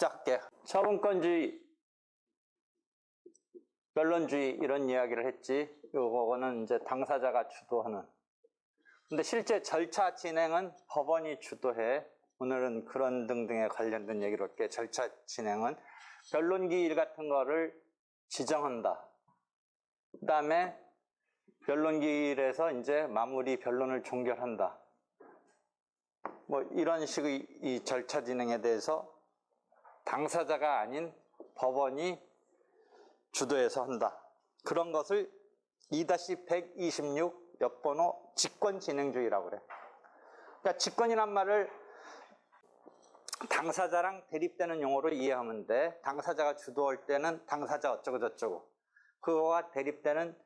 시작할게요. 처분권주의, 변론주의 이런 이야기를 했지. 요거는 이제 당사자가 주도하는. 근데 실제 절차 진행은 법원이 주도해. 오늘은 그런 등등에 관련된 얘기를 할게. 절차 진행은 변론기일 같은 거를 지정한다. 그 다음에 변론기일에서 이제 마무리 변론을 종결한다. 뭐 이런 식의 이 절차 진행에 대해서 당사자가 아닌 법원이 주도해서 한다. 그런 것을 2-126 옆번호 직권진행주의라고 그래. 그러니까 직권이란 말을 당사자랑 대립되는 용어로 이해하면 돼. 당사자가 주도할 때는 당사자 어쩌고 저쩌고. 그거와 대립되는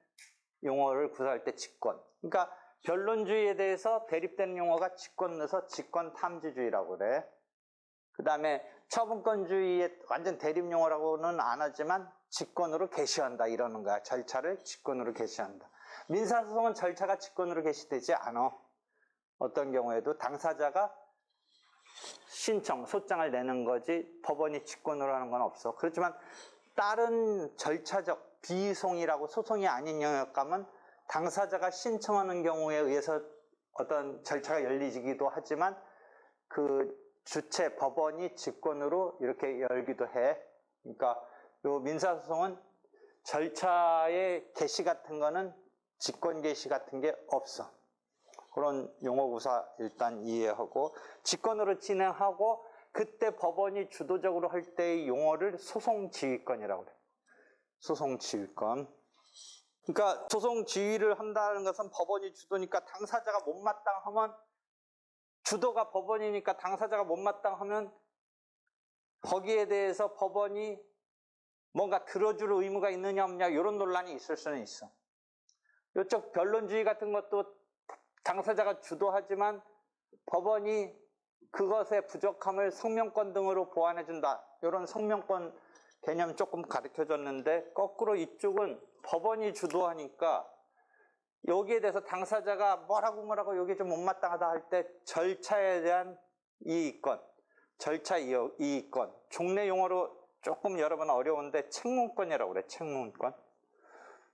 용어를 구사할 때 직권. 그러니까 변론주의에 대해서 대립되는 용어가 직권에서 직권탐지주의라고 그래. 그 다음에 처분권주의의 완전 대립 용어라고는 안 하지만 직권으로 개시한다 이러는 거야. 절차를 직권으로 개시한다. 민사소송은 절차가 직권으로 개시되지 않아. 어떤 경우에도 당사자가 신청, 소장을 내는 거지 법원이 직권으로 하는 건 없어. 그렇지만 다른 절차적 비소송이라고 소송이 아닌 영역 가면 당사자가 신청하는 경우에 의해서 어떤 절차가 열리기도 하지만 그 주체 법원이 직권으로 이렇게 열기도 해. 그러니까 요 민사소송은 절차의 개시 같은 거는 직권 개시 같은 게 없어. 그런 용어 구사 일단 이해하고 직권으로 진행하고 그때 법원이 주도적으로 할 때의 용어를 소송지휘권이라고 그래. 소송지휘권. 그러니까 소송지휘를 한다는 것은 법원이 주도니까 당사자가 못마땅하면 주도가 법원이니까 당사자가 못마땅하면 거기에 대해서 법원이 뭔가 들어줄 의무가 있느냐 없느냐 이런 논란이 있을 수는 있어. 이쪽 변론주의 같은 것도 당사자가 주도하지만 법원이 그것의 부족함을 성명권 등으로 보완해준다. 이런 성명권 개념 조금 가르쳐줬는데 거꾸로 이쪽은 법원이 주도하니까 여기에 대해서 당사자가 뭐라고 여기 좀 못마땅하다 할 때 절차에 대한 이의권, 절차 이의권, 종래 용어로 조금 여러분 어려운데 책문권이라고 그래. 책문권.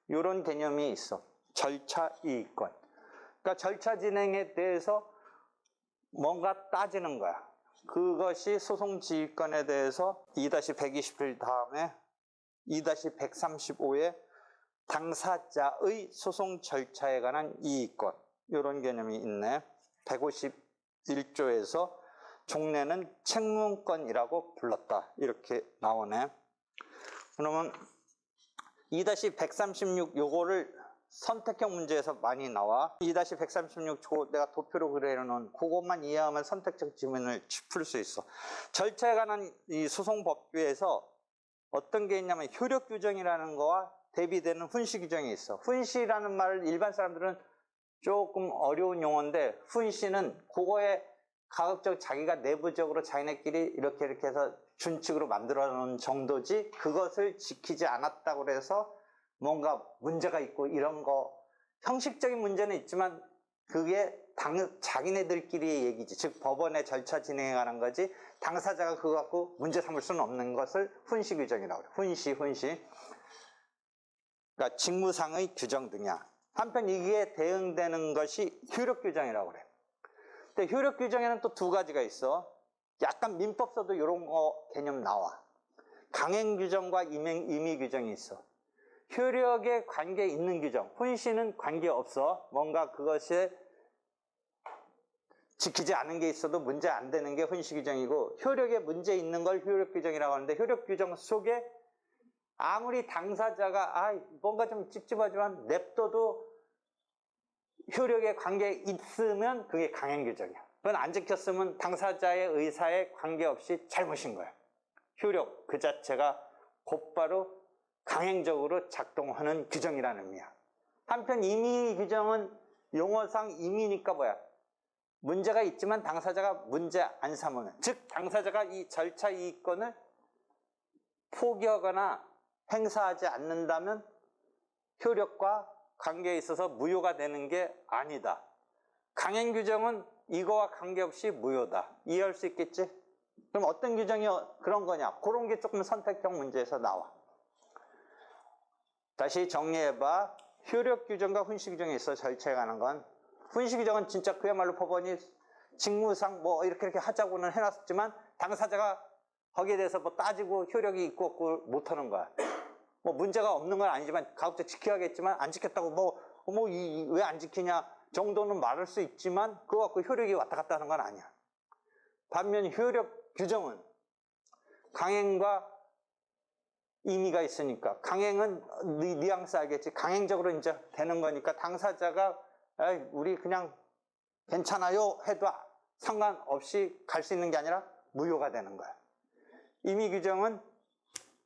이런 개념이 있어. 절차 이의권. 그러니까 절차 진행에 대해서 뭔가 따지는 거야. 그것이 소송지휘권에 대해서 2-121 다음에 2-135에 당사자의 소송 절차에 관한 이의권 이런 개념이 있네. 151조에서 종래는 책문권이라고 불렀다. 이렇게 나오네. 그러면 2-136 요거를 선택형 문제에서 많이 나와. 2-136 내가 도표로 그려놓은 그것만 이해하면 선택적 지문을 풀 수 있어. 절차에 관한 이 소송법규에서 어떤 게 있냐면 효력 규정이라는 거와 대비되는 훈시 규정이 있어. 훈시라는 말을 일반 사람들은 조금 어려운 용어인데 훈시는 그거에 가급적 자기가 내부적으로 자기네끼리 이렇게 해서 준칙으로 만들어 놓은 정도지 그것을 지키지 않았다고 해서 뭔가 문제가 있고 이런 거 형식적인 문제는 있지만 그게 자기네들끼리의 얘기지. 즉 법원의 절차 진행에 관한 거지 당사자가 그거 갖고 문제 삼을 수는 없는 것을 훈시 규정이라고 그래. 훈시. 그러니까 직무상의 규정 등이야. 한편 이게 대응되는 것이 효력 규정이라고 그래. 근데 효력 규정에는 또 두 가지가 있어. 약간 민법서도 이런 거 개념 나와. 강행 규정과 임의 규정이 있어. 효력에 관계 있는 규정. 훈시는 관계 없어. 뭔가 그것에 지키지 않은 게 있어도 문제 안 되는 게 훈시 규정이고 효력에 문제 있는 걸 효력 규정이라고 하는데 효력 규정 속에 아무리 당사자가 뭔가 좀 찝찝하지만 냅둬도 효력에 관계 있으면 그게 강행 규정이야. 그건 안 지켰으면 당사자의 의사에 관계없이 잘못인 거야. 효력 그 자체가 곧바로 강행적으로 작동하는 규정이라는 의미야. 한편 임의 규정은 용어상 임의니까 뭐야? 문제가 있지만 당사자가 문제 안 삼으면, 즉 당사자가 이 절차 이의권을 포기하거나 행사하지 않는다면 효력과 관계에 있어서 무효가 되는 게 아니다. 강행 규정은 이거와 관계없이 무효다. 이해할 수 있겠지? 그럼 어떤 규정이 그런 거냐? 그런 게 조금 선택형 문제에서 나와. 다시 정리해봐. 효력 규정과 훈시 규정이 있어. 절차에 관한 건. 훈시 규정은 진짜 그야말로 법원이 직무상 뭐 이렇게 하자고는 해놨지만 당사자가 거기에 대해서 뭐 따지고 효력이 있고 없고 못하는 거야. 뭐 문제가 없는 건 아니지만 가급적 지켜야겠지만 안 지켰다고 왜 안 지키냐 정도는 말할 수 있지만 그거 갖고 효력이 왔다 갔다 하는 건 아니야. 반면 효력 규정은 강행과 임의가 있으니까 강행은 뉘앙스 알겠지. 강행적으로 이제 되는 거니까 당사자가 우리 그냥 괜찮아요 해도 상관없이 갈 수 있는 게 아니라 무효가 되는 거야. 임의 규정은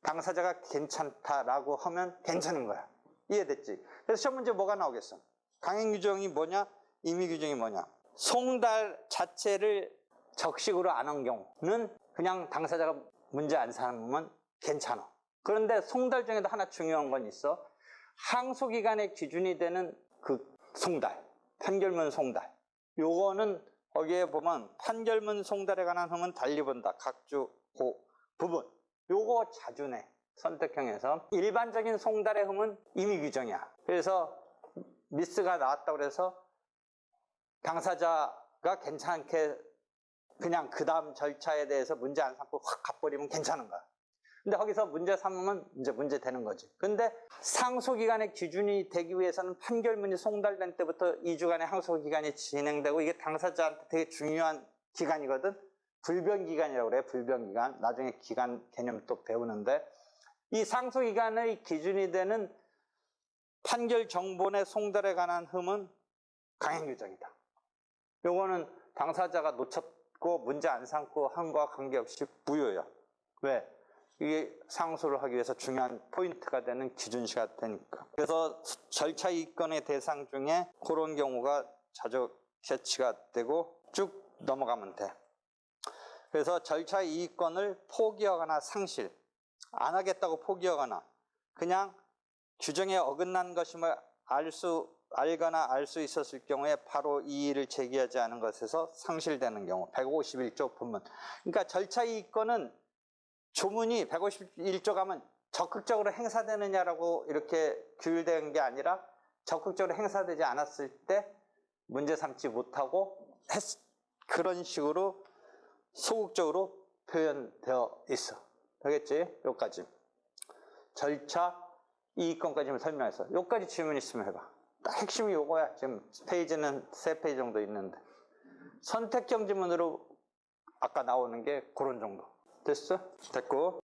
당사자가 괜찮다라고 하면 괜찮은 거야. 이해됐지? 그래서 시험 문제 뭐가 나오겠어? 강행 규정이 뭐냐? 임의 규정이 뭐냐? 송달 자체를 적식으로 안 한 경우는 그냥 당사자가 문제 안 삼으면 괜찮아. 그런데 송달 중에도 하나 중요한 건 있어. 항소기간의 기준이 되는 그 송달, 판결문 송달. 요거는 거기에 보면 판결문 송달에 관한 흠은 달리 본다. 각주 그 부분. 요거 자주 내. 선택형에서. 일반적인 송달의 흠은 임의 규정이야. 그래서 미스가 나왔다고 그래서 당사자가 괜찮게 그냥 그 다음 절차에 대해서 문제 안 삼고 확 가버리면 괜찮은 거야. 근데 거기서 문제 삼으면 이제 문제 되는 거지. 근데 상소기간의 기준이 되기 위해서는 판결문이 송달된 때부터 2주간의 항소기간이 진행되고 이게 당사자한테 되게 중요한 기간이거든. 불변기간이라고 그래. 불변기간. 나중에 기간 개념 또 배우는데 이 상소기간의 기준이 되는 판결 정본의 송달에 관한 흠은 강행규정이다. 요거는 당사자가 놓쳤고 문제 안 삼고 한 거와 관계없이 무효야. 왜? 이게 상소를 하기 위해서 중요한 포인트가 되는 기준시가 되니까. 그래서 절차 이권의 대상 중에 그런 경우가 자주 캐치가 되고 쭉 넘어가면 돼. 그래서 절차 이권을 포기하거나 상실, 안 하겠다고 포기하거나 그냥 규정에 어긋난 것임을 알거나 알 수 있었을 경우에 바로 이의를 제기하지 않은 것에서 상실되는 경우. 151조 본문. 그러니까 절차 이권은 조문이 151조 가면 적극적으로 행사되느냐라고 이렇게 규율된 게 아니라 적극적으로 행사되지 않았을 때 문제 삼지 못하고 그런 식으로 소극적으로 표현되어 있어. 되겠지? 여기까지. 절차 이의권까지만 설명했어. 여기까지 질문 있으면 해봐. 딱 핵심이 요거야. 지금 페이지는 3페이지 정도 있는데. 선택형 지문으로 아까 나오는 게 그런 정도. 됐어? 됐고.